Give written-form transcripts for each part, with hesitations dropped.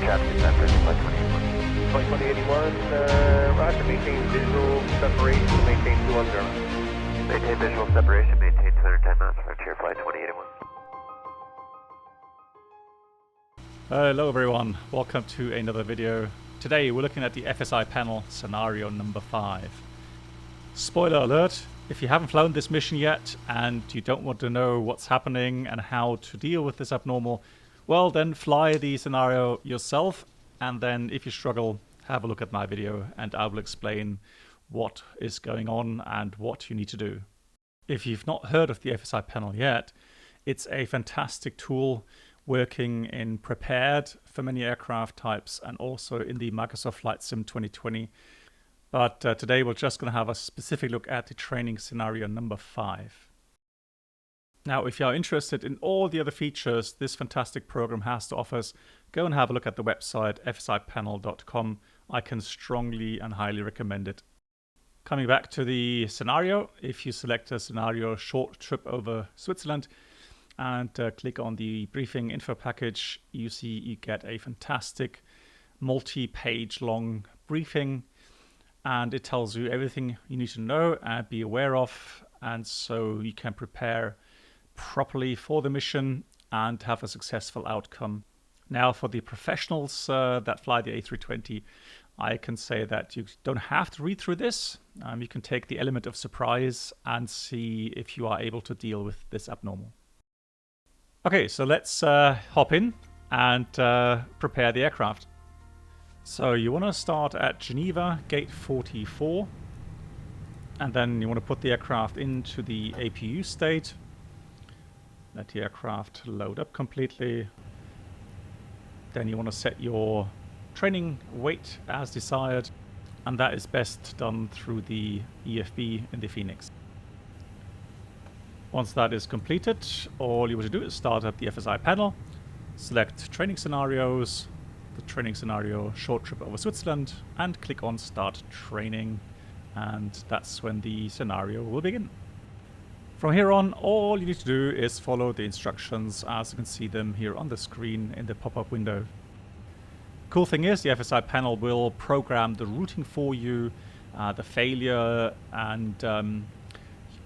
Captain, descent for flight 2081, roger, maintain visual separation, maintain 210. Maintain visual separation, maintain 210 knots, Frontier Flight 2081. Hello everyone, welcome to another video. Today we're looking at the FSiPanel scenario number 5. Spoiler alert, if you haven't flown this mission yet and you don't want to know what's happening and how to deal with this abnormal, well then fly the scenario yourself, and then if you struggle, have a look at my video and I will explain what is going on and what you need to do. If you've not heard of the FSiPanel yet, it's a fantastic tool working in prepared for many aircraft types and also in the Microsoft Flight Sim 2020. But today we're just going to have a specific look at the training scenario number 5. Now, if you are interested in all the other features this fantastic program has to offer us, go and have a look at the website FSiPanel.com. I can strongly and highly recommend it. Coming back to the scenario, if you select a scenario short trip over Switzerland and click on the briefing info package, you see you get a fantastic multi-page long briefing, and it tells you everything you need to know and be aware of, and so you can prepare properly for the mission and have a successful outcome. Now, for the professionals that fly the A320, I can say that you don't have to read through this. You can take the element of surprise and see if you are able to deal with this abnormal. Okay, so let's hop in and prepare the aircraft. So you want to start at Geneva, gate 44, and then you want to put the aircraft into the APU state. Let the aircraft load up completely. Then you want to set your training weight as desired, and that is best done through the EFB in the FENIX. Once that is completed, all you want to do is start up the FSiPanel, select training scenarios, the training scenario short trip over Switzerland, and click on start training, and that's when the scenario will begin. From here on, all you need to do is follow the instructions as you can see them here on the screen in the pop-up window. Cool thing is, the FSiPanel will program the routing for you, the failure, and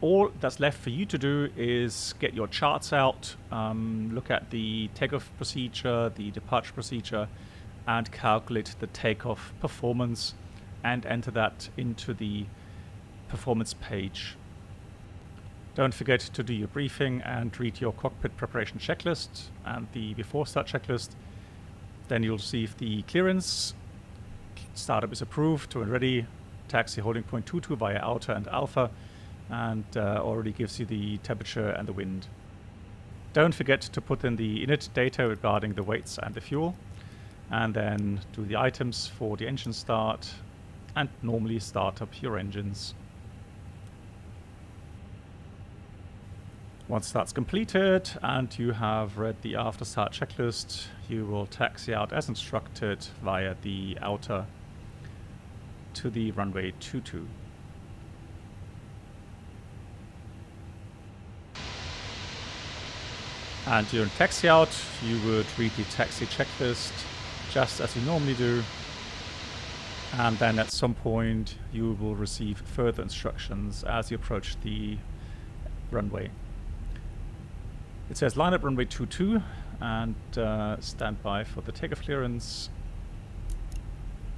all that's left for you to do is get your charts out, look at the takeoff procedure, the departure procedure, and calculate the takeoff performance and enter that into the performance page. Don't forget to do your briefing and read your cockpit preparation checklist and the before start checklist. Then you'll receive the clearance. Startup is approved when ready. Taxi holding point 22 via outer and alpha, and already gives you the temperature and the wind. Don't forget to put in the init data regarding the weights and the fuel, and then do the items for the engine start, and normally start up your engines. Once that's completed and you have read the after start checklist, you will taxi out as instructed via the outer to the runway 22. And during taxi out, you would read the taxi checklist just as you normally do, and then at some point you will receive further instructions as you approach the runway. It says line up runway 22 and stand by for the takeoff clearance.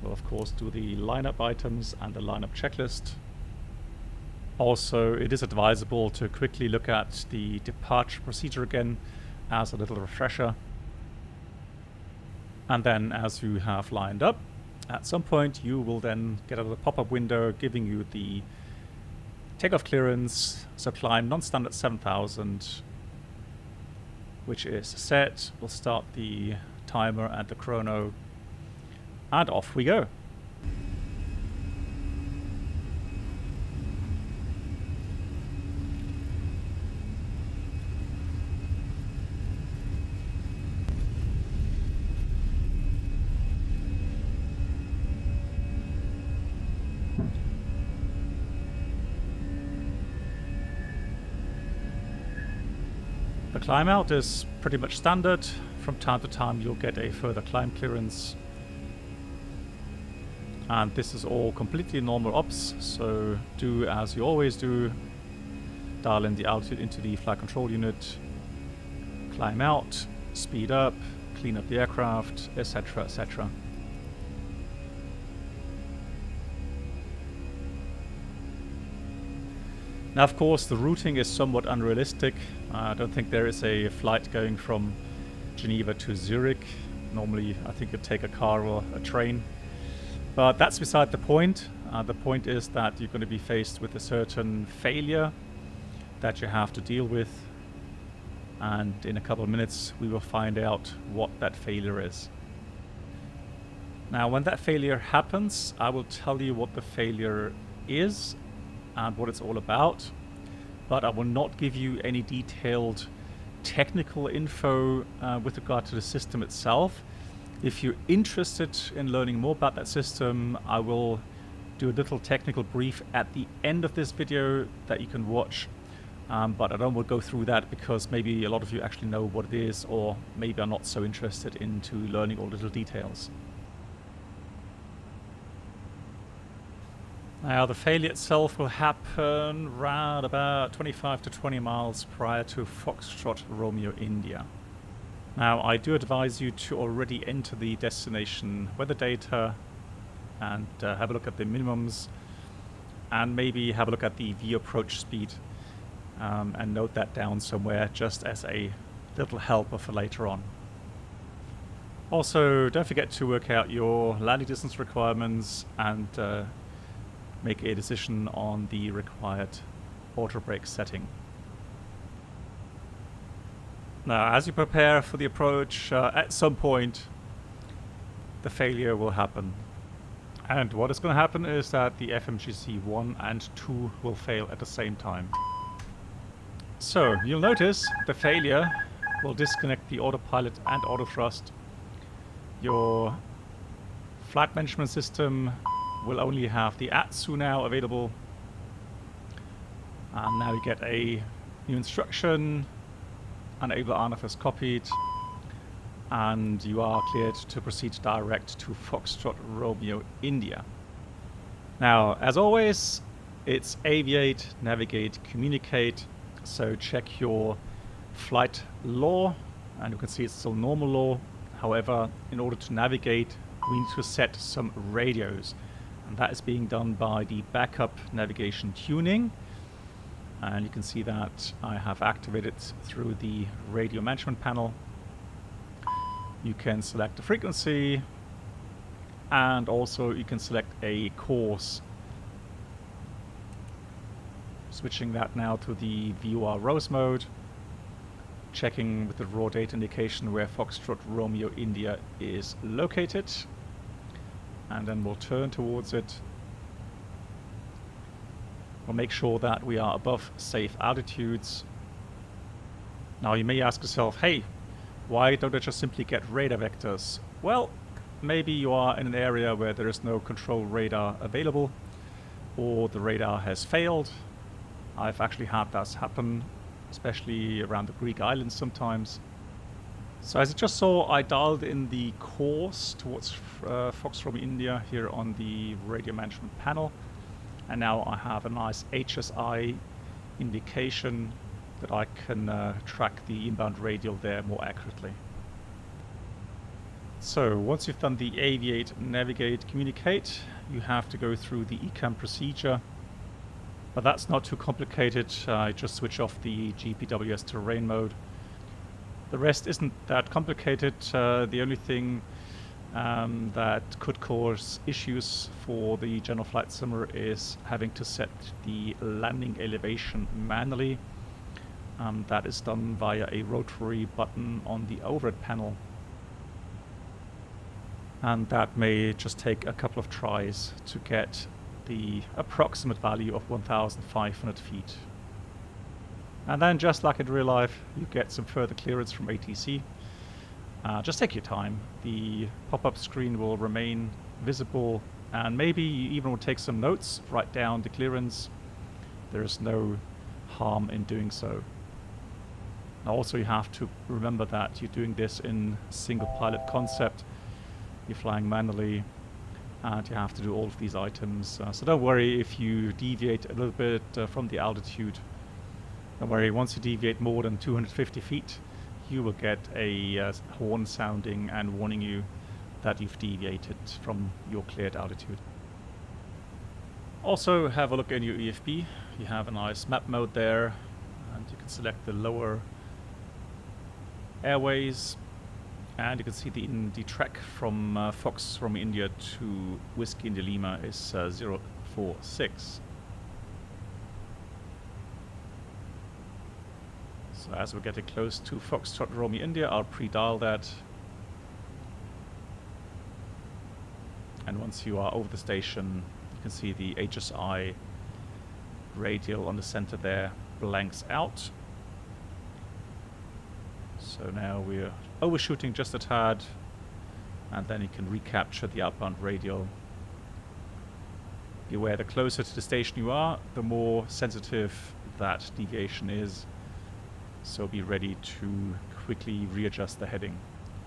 We'll of course do the lineup items and the lineup checklist. Also, it is advisable to quickly look at the departure procedure again as a little refresher. And then as you have lined up, at some point you will then get out of the pop-up window giving you the takeoff clearance. So climb non-standard 7000, which is set. We'll start the timer and the chrono, and off we go. The climb out is pretty much standard From time to time you'll get a further climb clearance. And this is all completely normal ops, so do as you always do. Dial in the altitude into the flight control unit, climb out, speed up, clean up the aircraft, etc, etc. Now of course the routing is somewhat unrealistic. I don't think there is a flight going from Geneva to Zurich. Normally I think you'd take a car or a train. But that's beside the point. The point is that you're going to be faced with a certain failure that you have to deal with. And in a couple of minutes we will find out what that failure is. Now when that failure happens, I will tell you what the failure is and what it's all about, but I will not give you any detailed technical info with regard to the system itself. If you're interested in learning more about that system, I will do a little technical brief at the end of this video that you can watch, but I don't want to go through that because maybe a lot of you actually know what it is, or maybe are not so interested into learning all the little details. Now the failure itself will happen around about 25 to 20 miles prior to Foxtrot Romeo India. Now I do advise you to already enter the destination weather data and have a look at the minimums, and maybe have a look at the view approach speed and note that down somewhere just as a little helper for later on. Also don't forget to work out your landing distance requirements and make a decision on the required auto brake setting. Now, as you prepare for the approach, at some point the failure will happen. And what is going to happen is that the FMGC 1 and 2 will fail at the same time. So, you'll notice the failure will disconnect the autopilot and auto thrust. Your flight management system will only have the ATSU now available. And now you get a new instruction, enable RNAV as copied, and you are cleared to proceed direct to Foxtrot Romeo India. Now, as always, it's aviate, navigate, communicate, so check your flight law, and you can see it's still normal law. However, in order to navigate, we need to set some radios. And that is being done by the backup navigation tuning. And you can see that I have activated through the radio management panel. You can select the frequency, and also you can select a course. Switching that now to the VOR ROSE mode. Checking with the raw data indication where Foxtrot Romeo India is located. And then we'll turn towards it. We'll make sure that we are above safe altitudes. Now you may ask yourself, hey, why don't I just simply get radar vectors? Well, maybe you are in an area where there is no control radar available, or the radar has failed. I've actually had that happen, especially around the Greek islands sometimes. So as you just saw, I dialed in the course towards Fox Romeo India here on the radio management panel. And now I have a nice HSI indication that I can track the inbound radial there more accurately. So once you've done the aviate, navigate, communicate, you have to go through the ECAM procedure. But that's not too complicated. I just switch off the GPWS terrain mode. The rest isn't that complicated. The only thing that could cause issues for the general flight simulator is having to set the landing elevation manually. That is done via a rotary button on the overhead panel. And that may just take a couple of tries to get the approximate value of 1,500 feet. And then, just like in real life, you get some further clearance from ATC. Just take your time. The pop-up screen will remain visible, and maybe you even will take some notes, write down the clearance. There is no harm in doing so. Also, you have to remember that you're doing this in single pilot concept. You're flying manually, and you have to do all of these items. So don't worry if you deviate a little bit from the altitude. Don't worry, once you deviate more than 250 feet, you will get a horn sounding and warning you that you've deviated from your cleared altitude. Also, have a look in your EFB. You have a nice map mode there, and you can select the lower airways, and you can see the track from Fox from India to Whiskey India Lima is 046. So as we're getting close to Foxtrot Romeo India, I'll pre-dial that. And once you are over the station, you can see the HSI radial on the center there blanks out. So now we're overshooting just a tad, and then you can recapture the outbound radial. Beware, the closer to the station you are, the more sensitive that deviation is. So be ready to quickly readjust the heading.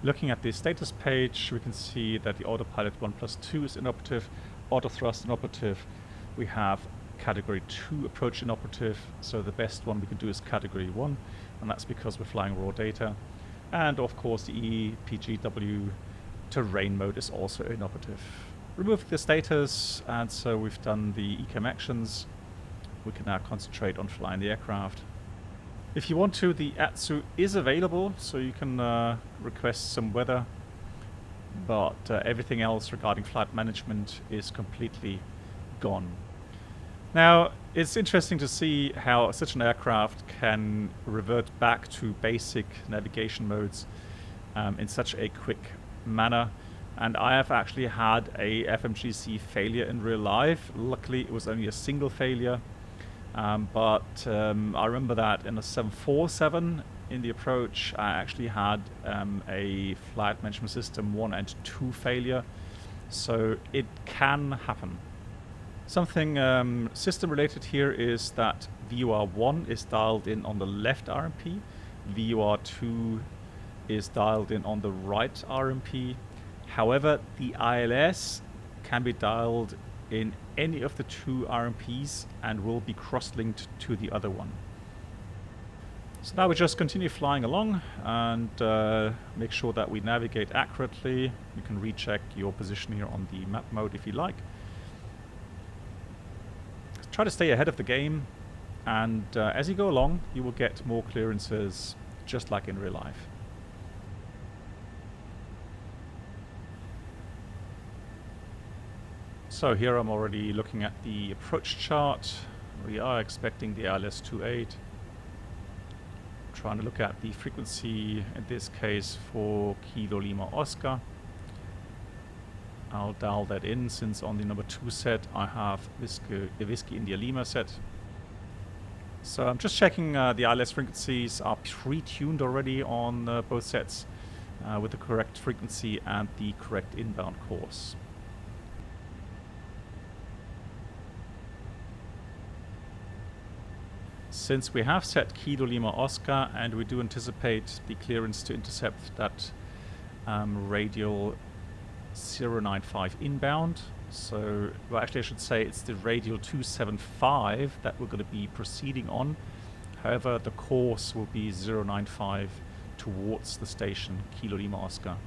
Looking at the status page, we can see that the autopilot 1+2 is inoperative, auto thrust inoperative. We have category 2 approach inoperative, so the best one we can do is category 1, and that's because we're flying raw data. And of course the EPGW terrain mode is also inoperative. Remove the status, and so we've done the ECAM actions. We can now concentrate on flying the aircraft. If you want to, the ATSU is available, so you can request some weather, but everything else regarding flight management is completely gone. Now, it's interesting to see how such an aircraft can revert back to basic navigation modes in such a quick manner. And I have actually had a FMGC failure in real life. Luckily, it was only a single failure. But I remember that in a 747 in the approach, I actually had a flight management system 1 and 2 failure. So it can happen. Something system related here is that VUR1 is dialed in on the left RMP, VUR2 is dialed in on the right RMP. However, the ILS can be dialed in any of the 2 RMPs and will be cross-linked to the other one. So now we just continue flying along and make sure that we navigate accurately. You can recheck your position here on the map mode if you like. Try to stay ahead of the game, and as you go along you will get more clearances just like in real life. So here I'm already looking at the approach chart. We are expecting the ILS 28. Trying to look at the frequency, in this case for Kilo Lima Oscar. I'll dial that in since on the number 2 set I have Whiskey India Lima set. So I'm just checking the ILS frequencies are pre-tuned already on both sets with the correct frequency and the correct inbound course. Since we have set Kilo Lima Oscar and we do anticipate the clearance to intercept that radial 095 inbound, so well, actually I should say it's the radial 275 that we're going to be proceeding on. However, the course will be 095 towards the station Kilo Lima Oscar.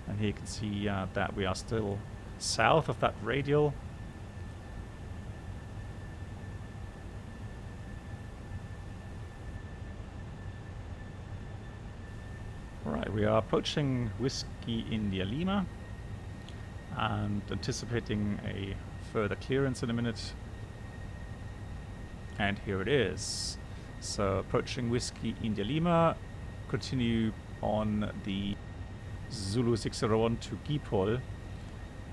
And here you can see that we are still south of that radial. Right, we are approaching Whiskey India Lima and anticipating a further clearance in a minute. And here it is. So approaching Whiskey India Lima, continue on the Zulu 601 to Gipol,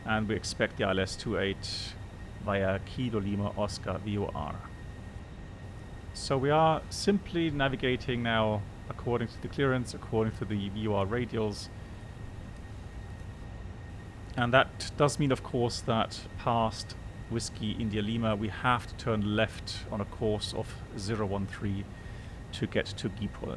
and we expect the ILS 28 via Kilo Lima Oscar VOR. So we are simply navigating now according to the clearance, according to the VOR radials. And that does mean, of course, that past Whiskey India Lima we have to turn left on a course of 013 to get to Gipol.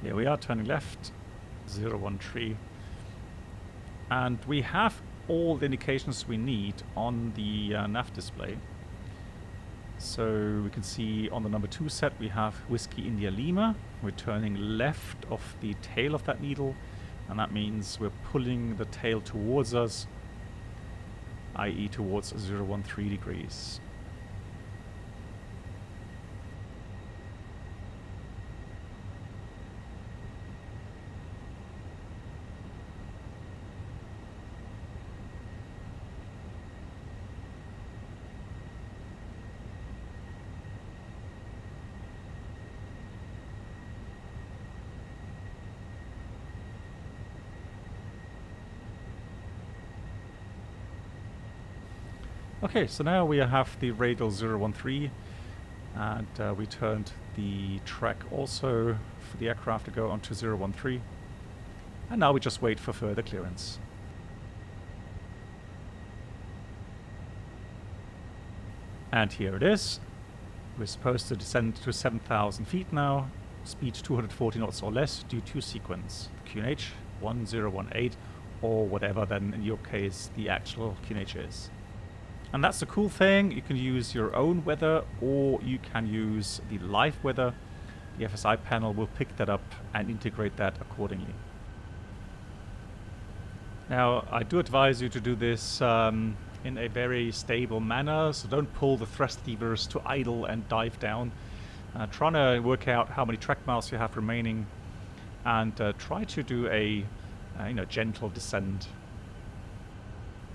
Here we are, turning left, 013. And we have all the indications we need on the nav display. So we can see on the number 2 set we have Whiskey India Lima. We're turning left of the tail of that needle, and that means we're pulling the tail towards us, i.e. towards 013 degrees. Okay, so now we have the radial 013, and we turned the track also for the aircraft to go onto 013, and now we just wait for further clearance. And here it is. We're supposed to descend to 7,000 feet now, speed 240 knots or less due to sequence QNH 1018, or whatever then in your case the actual QNH is. And that's the cool thing, you can use your own weather or you can use the live weather. The FSiPanel will pick that up and integrate that accordingly. Now I do advise you to do this in a very stable manner, so don't pull the thrust levers to idle and dive down. Trying to work out how many track miles you have remaining, and try to do a gentle descent.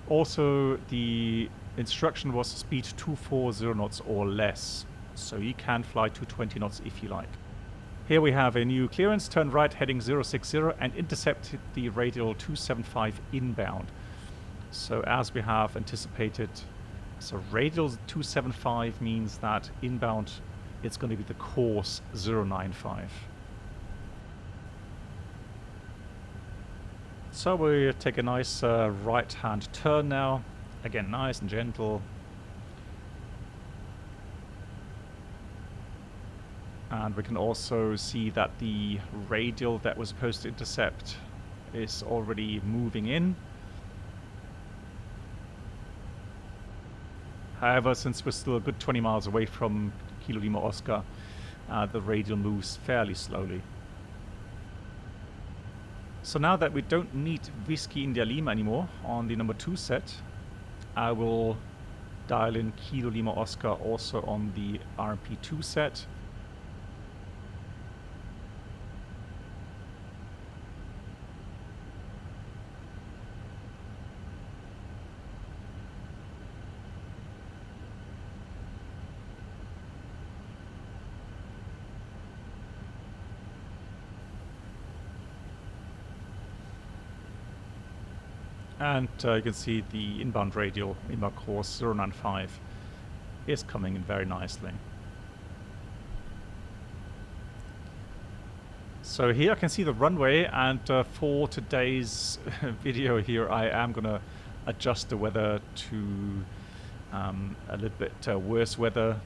Also, the instruction was speed 240 knots or less, so you can fly 220 knots if you like. Here we have a new clearance, turn right heading 060 and intercept the radial 275 inbound. So as we have anticipated, so radial 275 means that inbound it's going to be the course 095. So we take a nice right hand turn now. Again, nice and gentle. And we can also see that the radial that was supposed to intercept is already moving in. However, since we're still a good 20 miles away from Kilo Lima Oscar, the radial moves fairly slowly. So now that we don't need Whiskey India Lima anymore on the number 2 set, I will dial in Kilo Lima Oscar also on the RMP2 set. And you can see the inbound radial, inbound course 095 is coming in very nicely. So here I can see the runway, and for today's video here I am going to adjust the weather to a little bit worse weather,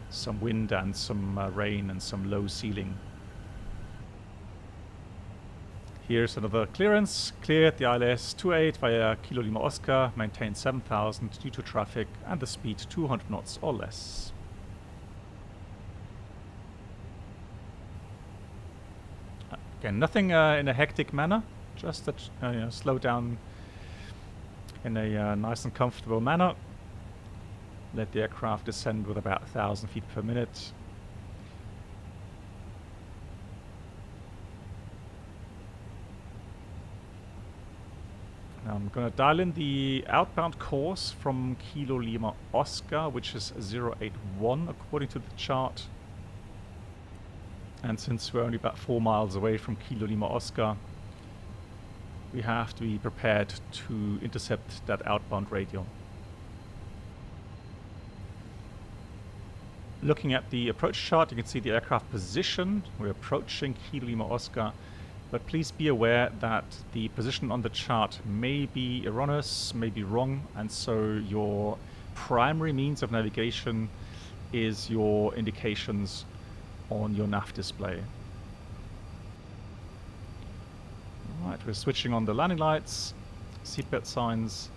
some wind and some rain and some low ceiling. Here's another clearance, cleared the ILS 28 via Kilo Lima Oscar, maintained 7,000 due to traffic and the speed 200 knots or less. Again, nothing in a hectic manner, just that slow down in a nice and comfortable manner. Let the aircraft descend with about 1,000 feet per minute. I'm going to dial in the outbound course from Kilo Lima Oscar, which is 081 according to the chart. And since we're only about 4 miles away from Kilo Lima Oscar, we have to be prepared to intercept that outbound radial. Looking at the approach chart, you can see the aircraft position. We're approaching Kilo Lima Oscar, but please be aware that the position on the chart may be erroneous, may be wrong, and so your primary means of navigation is your indications on your nav display. Alright, we're switching on the landing lights, seatbelt signs,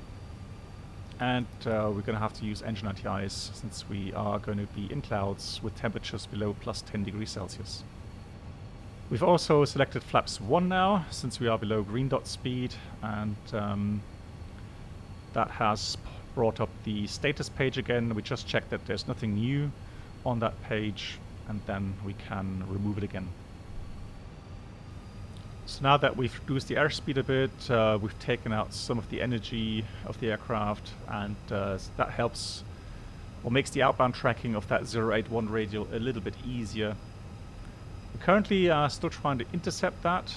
and we're going to have to use engine anti-ice since we are going to be in clouds with temperatures below plus 10 degrees Celsius. We've also selected flaps 1 now since we are below green dot speed, and that has brought up the status page again. We just checked that there's nothing new on that page, and then we can remove it again. So now that we've reduced the airspeed a bit, we've taken out some of the energy of the aircraft, and that helps or makes the outbound tracking of that 081 radial a little bit easier. We're currently still trying to intercept that.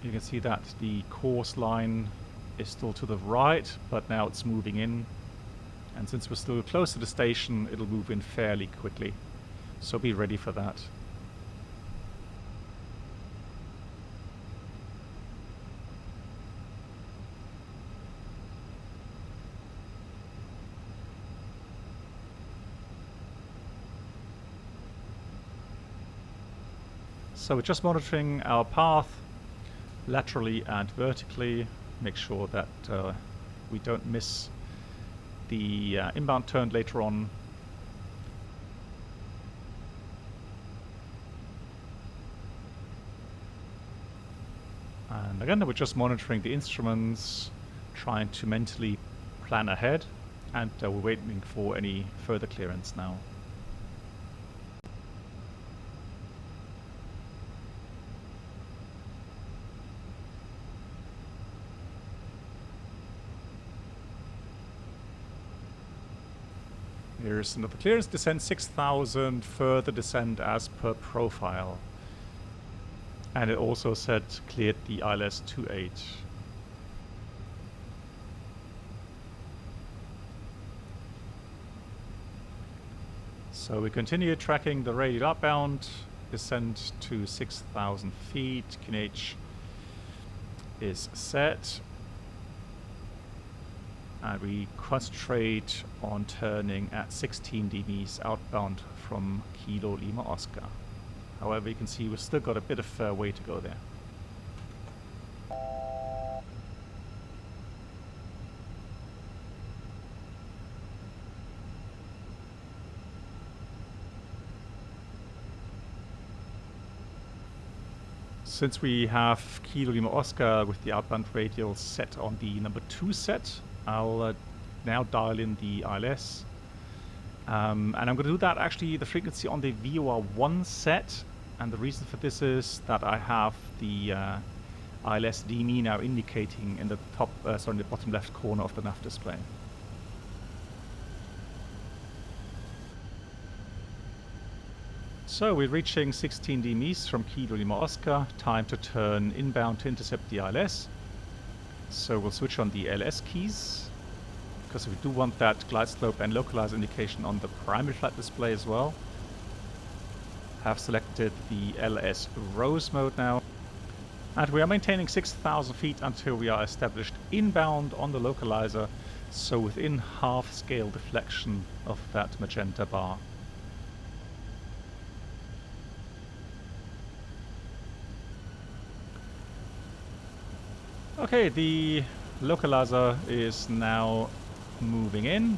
You can see that the course line is still to the right, but now it's moving in. And since we're still close to the station, it'll move in fairly quickly. So be ready for that. So we're just monitoring our path laterally and vertically. Make sure that we don't miss the inbound turn later on. And again, we're just monitoring the instruments, trying to mentally plan ahead, and we're waiting for any further clearance now. Here's another clearance, descend 6,000, further descend as per profile. And it also said cleared the ILS 28. So we continue tracking the radial outbound, descend to 6,000 feet, QNH is set. And we concentrate on turning at 16 dBs outbound from Kilo Lima Oscar. However, you can see we've still got a bit of way to go there. Since we have Kilo Lima Oscar with the outbound radial set on the number 2 set, I'll now dial in the ILS. And I'm going to do that actually the frequency on the VOR1 set. And the reason for this is that I have the ILS DME now indicating in the top, in the bottom left corner of the nav display. So we're reaching 16 dBs from Kilo Lima Oscar. Time to turn inbound to intercept the ILS. So we'll switch on the LS keys, because we do want that glide slope and localizer indication on the primary flight display as well. Have selected the LS Rose mode now. And we are maintaining 6,000 feet until we are established inbound on the localizer, so within half scale deflection of that magenta bar. Okay, the localizer is now moving in,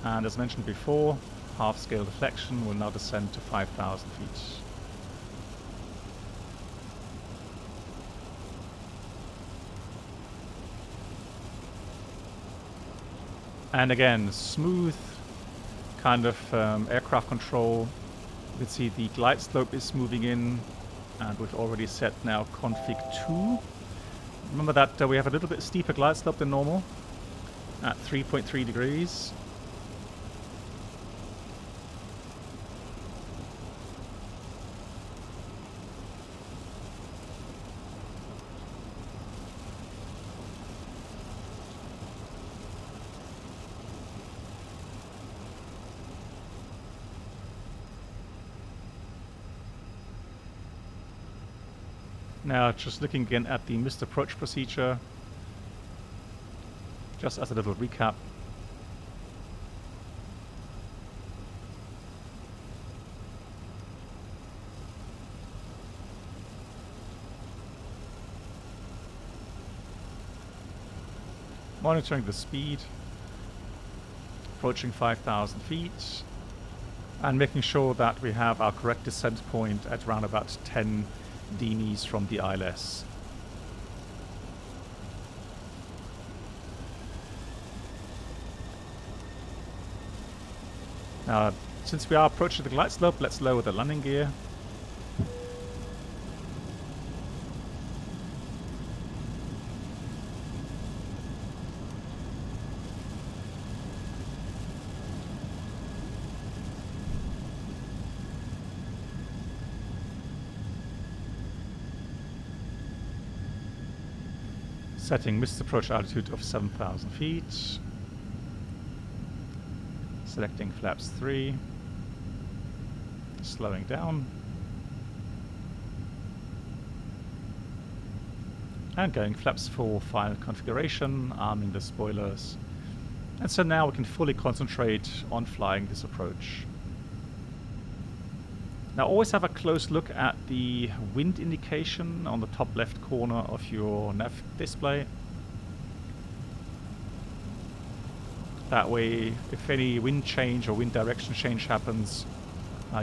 and as mentioned before, half scale deflection will now descend to 5,000 feet. And again, smooth kind of aircraft control. You can see the glide slope is moving in, and we've already set now config 2. Remember that we have a little bit steeper glide slope than normal at 3.3 degrees. Now, just looking again at the missed approach procedure, just as a little recap. Monitoring the speed, approaching 5,000 feet, and making sure that we have our correct descent point at around about 10 denies from the ILS. Now, since we are approaching the glide slope, let's lower the landing gear. Setting missed approach altitude of 7,000 feet. Selecting flaps 3. Slowing down. And going flaps 4 final configuration, arming the spoilers. And so now we can fully concentrate on flying this approach. Now always have a close look at the wind indication on the top left corner of your nav display. That way, if any wind change or wind direction change happens,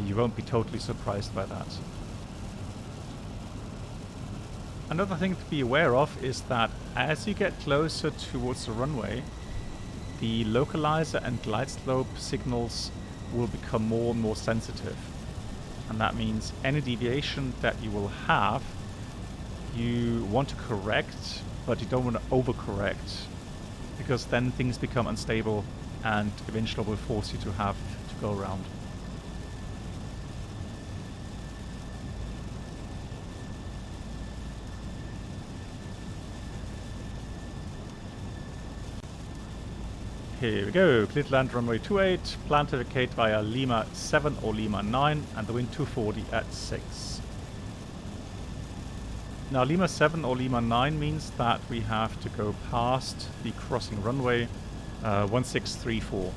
you won't be totally surprised by that. Another thing to be aware of is that as you get closer towards the runway, the localizer and glide slope signals will become more and more sensitive. And that means any deviation that you will have, you want to correct, but you don't want to overcorrect, because then things become unstable and eventually will force you to have to go around. Here we go, clear to land runway 28, plan to vacate via Lima 7 or Lima 9 and the wind 240 at 6. Now Lima 7 or Lima 9 means that we have to go past the crossing runway 1634.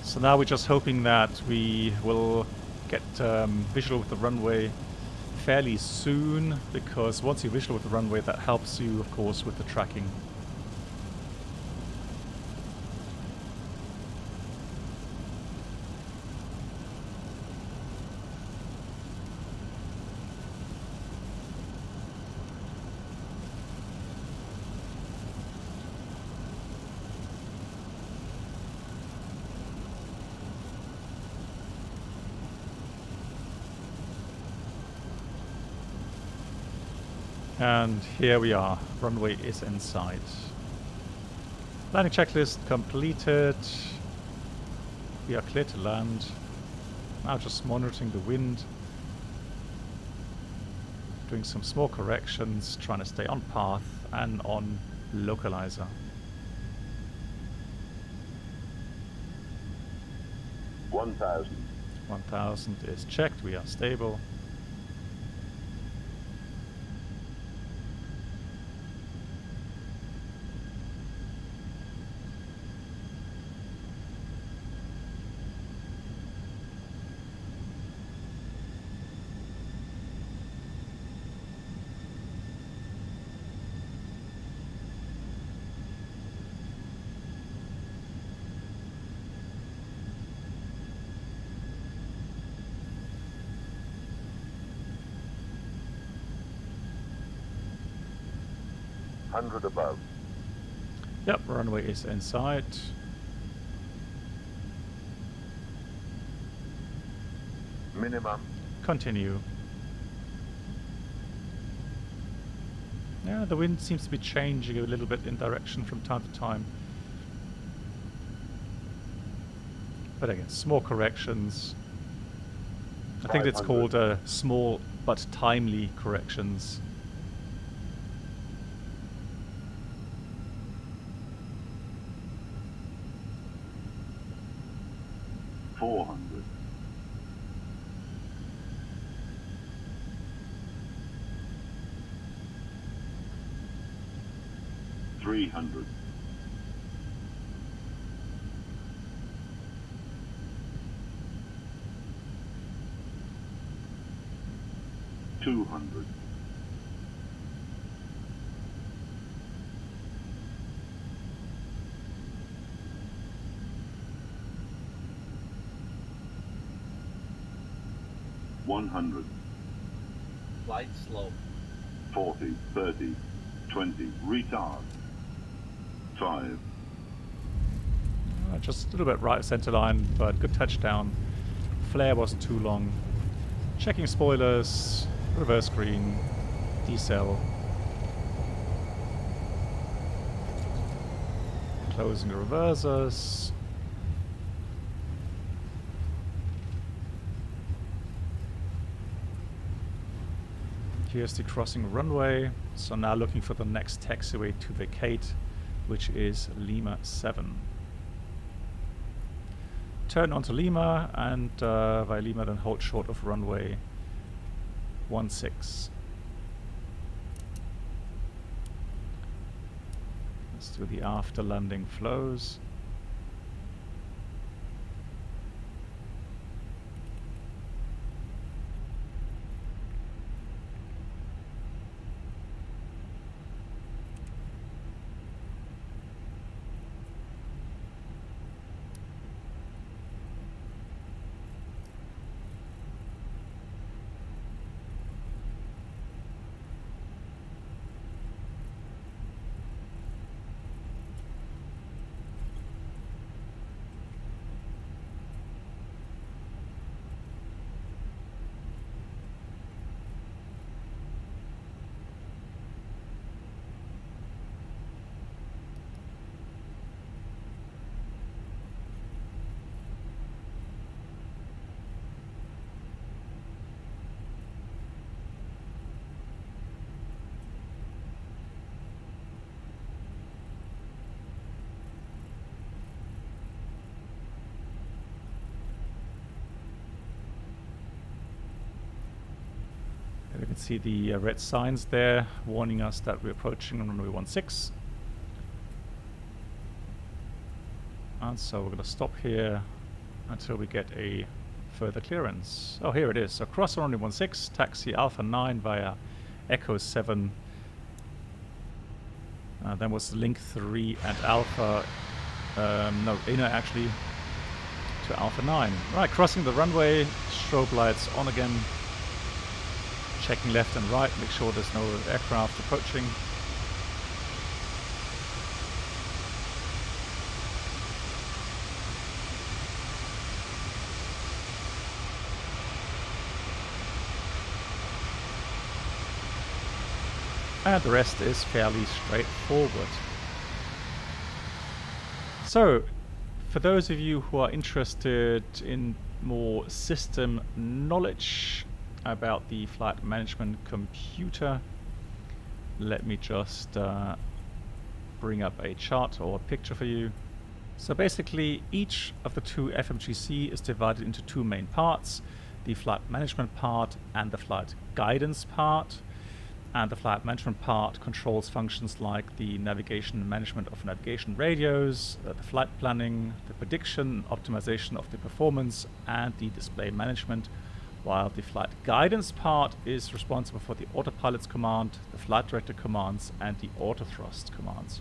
So now we're just hoping that we will get visual with the runway fairly soon, because once you're visual with the runway, that helps you, of course, with the tracking. And here we are, runway is in sight. Landing checklist completed. We are clear to land. Now just monitoring the wind. Doing some small corrections, trying to stay on path and on localizer. 1,000. 1,000 is checked, we are stable. Hundred above. Yep, runway is in sight. Minimum. Continue. Yeah, the wind seems to be changing a little bit in direction from time to time. But again, small corrections. I think it's called small but timely corrections. 400. 300. 200. 100. Flight slow. 40, 30, 20, retard. 5. Just a little bit right center line, but good touchdown. Flare wasn't too long. Checking spoilers, reverse screen, decel. Closing the reversers. Here's the crossing runway. So now looking for the next taxiway to vacate, which is Lima 7. Turn onto Lima and via Lima then hold short of runway 16. Let's do the after landing flows. You can see the red signs there warning us that we're approaching runway 16. And so we're going to stop here until we get a further clearance. Oh, here it is. So cross runway 16, taxi Alpha 9 via Echo 7. Then was Link 3 and Alpha, no, inner actually, to Alpha 9. Right, crossing the runway, strobe lights on again. Checking left and right, make sure there's no aircraft approaching. And the rest is fairly straightforward. So, for those of you who are interested in more system knowledge about the flight management computer, let me just bring up a chart or a picture for you. So basically each of the two FMGC is divided into two main parts, the flight management part and the flight guidance part. And the flight management part controls functions like the navigation and management of navigation radios, the flight planning, the prediction, optimization of the performance, and the display management, while the flight guidance part is responsible for the autopilot's command, the flight director commands, and the autothrust commands.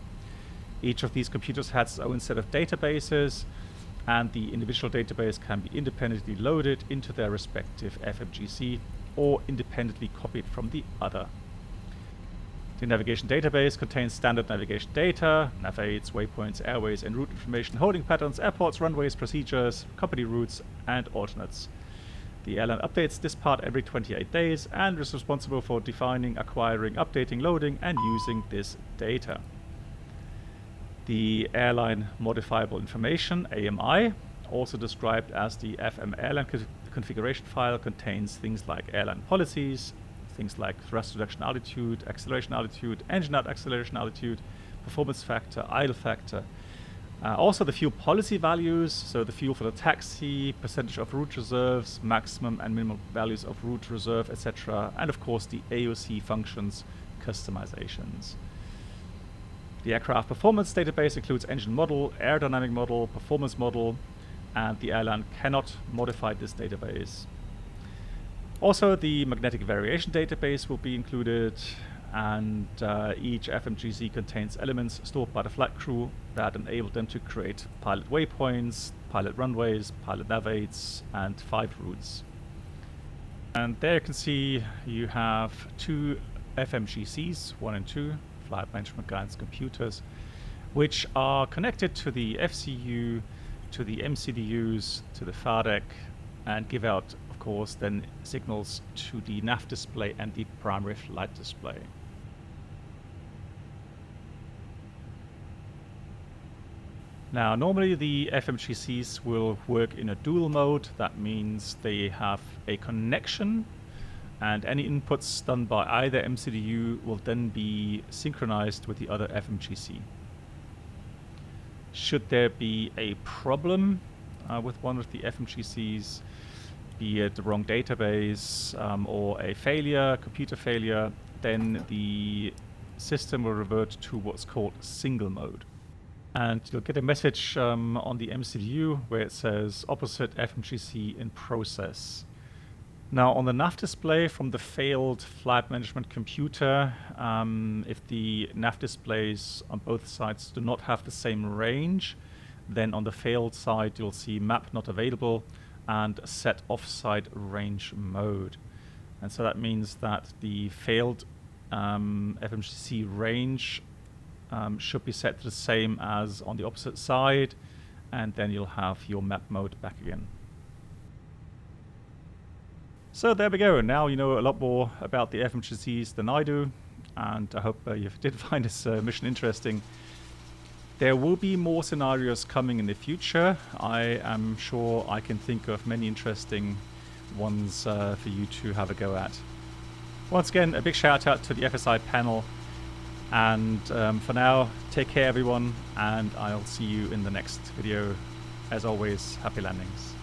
Each of these computers has its own set of databases, and the individual database can be independently loaded into their respective FMGC or independently copied from the other. The navigation database contains standard navigation data, nav aids, waypoints, airways, and route information, holding patterns, airports, runways, procedures, company routes, and alternates. The airline updates this part every 28 days and is responsible for defining, acquiring, updating, loading, and using this data. The airline modifiable information, AMI, also described as the FM airline configuration file, contains things like airline policies, things like thrust reduction altitude, acceleration altitude, engine out acceleration altitude, performance factor, idle factor, Also the fuel policy values, so the fuel for the taxi, percentage of route reserves, maximum and minimum values of route reserve, etc. And of course the AOC functions customizations. The aircraft performance database includes engine model, aerodynamic model, performance model, and the airline cannot modify this database. Also the magnetic variation database will be included, and each FMGC contains elements stored by the flight crew that enable them to create pilot waypoints, pilot runways, pilot nav aids, and 5 routes. And there you can see you have 2 FMGCs, 1 and 2, flight management guidance computers, which are connected to the FCU, to the MCDUs, to the FADEC, and give out, of course, then signals to the nav display and the primary flight display. Now, normally the FMGCs will work in a dual mode. That means they have a connection, and any inputs done by either MCDU will then be synchronized with the other FMGC. Should there be a problem with one of the FMGCs, be it the wrong database or a failure, computer failure, then the system will revert to what's called single mode. And you'll get a message on the MCDU where it says opposite FMGC in process. Now on the nav display from the failed flight management computer, if the nav displays on both sides do not have the same range, then on the failed side you'll see map not available and set offside range mode. And so that means that the failed FMGC range should be set to the same as on the opposite side, and then you'll have your map mode back again. So there we go. Now you know a lot more about the FMGCs than I do, and I hope you did find this mission interesting. There will be more scenarios coming in the future. I am sure I can think of many interesting ones for you to have a go at. Once again, a big shout out to the FSiPanel. And for now, take care everyone, and I'll see you in the next video. As always, happy landings.